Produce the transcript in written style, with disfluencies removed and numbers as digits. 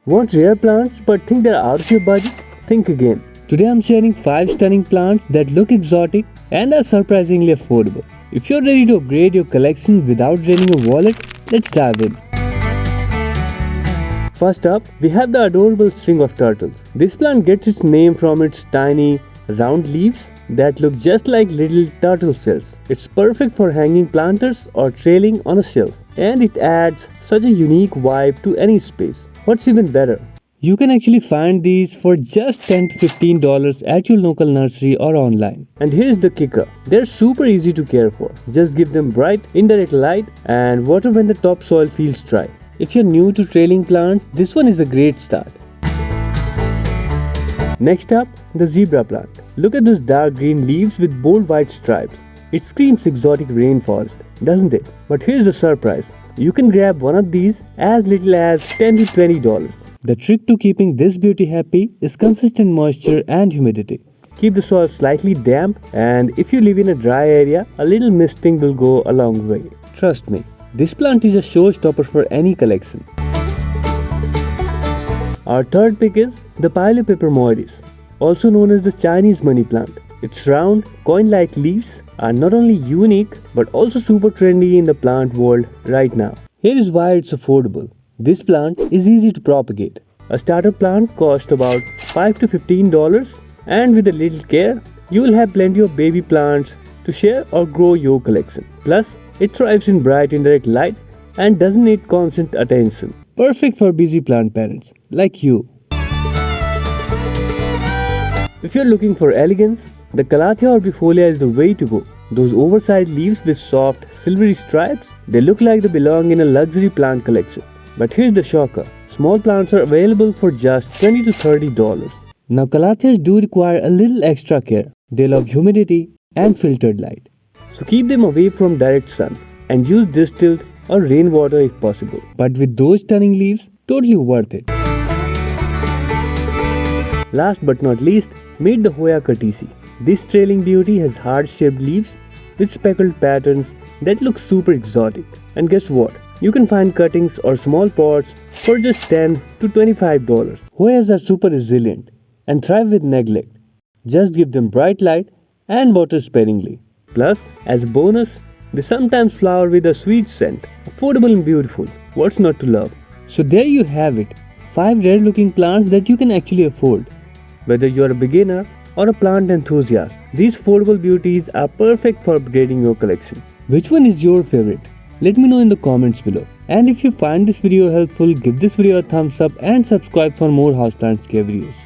Want rare plants but think they're out of your budget? Think again. Today I'm sharing 5 stunning plants that look exotic and are surprisingly affordable. If you're ready to upgrade your collection without draining your wallet, let's dive in. First up, we have the adorable string of turtles. This plant gets its name from its tiny, round leaves that look just like little turtle shells. It's perfect for hanging planters or trailing on a shelf, and it adds such a unique vibe to any space. What's even better, you can actually find these for just $10 to $15 at your local nursery or online. And here's the kicker, they're super easy to care for. Just give them bright, indirect light and water when the topsoil feels dry. If you're new to trailing plants, this one is a great start. Next up, the zebra plant. Look at those dark green leaves with bold white stripes. It screams exotic rainforest, doesn't it? But here's the surprise. You can grab one of these as little as $10 to $20. The trick to keeping this beauty happy is consistent moisture and humidity. Keep the soil slightly damp, and if you live in a dry area, a little misting will go a long way. Trust me, this plant is a showstopper for any collection. Our third pick is the Pileopepermoides, also known as the Chinese money plant. Its round, coin-like leaves are not only unique but also super trendy in the plant world right now. Here is why it's affordable. This plant is easy to propagate. A starter plant costs about $5 to $15, and with a little care, you will have plenty of baby plants to share or grow your collection. Plus, it thrives in bright indirect light and doesn't need constant attention. Perfect for busy plant parents like you. If you're looking for elegance, the Calathea orbifolia is the way to go. Those oversized leaves with soft, silvery stripes, they look like they belong in a luxury plant collection. But here's the shocker, small plants are available for just $20 to $30. Now Calatheas do require a little extra care. They love humidity and filtered light. So keep them away from direct sun and use distilled or rainwater if possible. But with those stunning leaves, totally worth it. Last but not least, meet the Hoya curtisi. This trailing beauty has heart-shaped leaves with speckled patterns that look super exotic. And guess what? You can find cuttings or small pots for just $10 to $25. Hoyas are super resilient and thrive with neglect. Just give them bright light and water sparingly. Plus, as a bonus, they sometimes flower with a sweet scent. Affordable and beautiful. What's not to love? So there you have it. 5 rare looking plants that you can actually afford. Whether you are a beginner or a plant enthusiast, these affordable beauties are perfect for upgrading your collection. Which one is your favorite? Let me know in the comments below. And if you find this video helpful, give this video a thumbs up and subscribe for more houseplants care videos.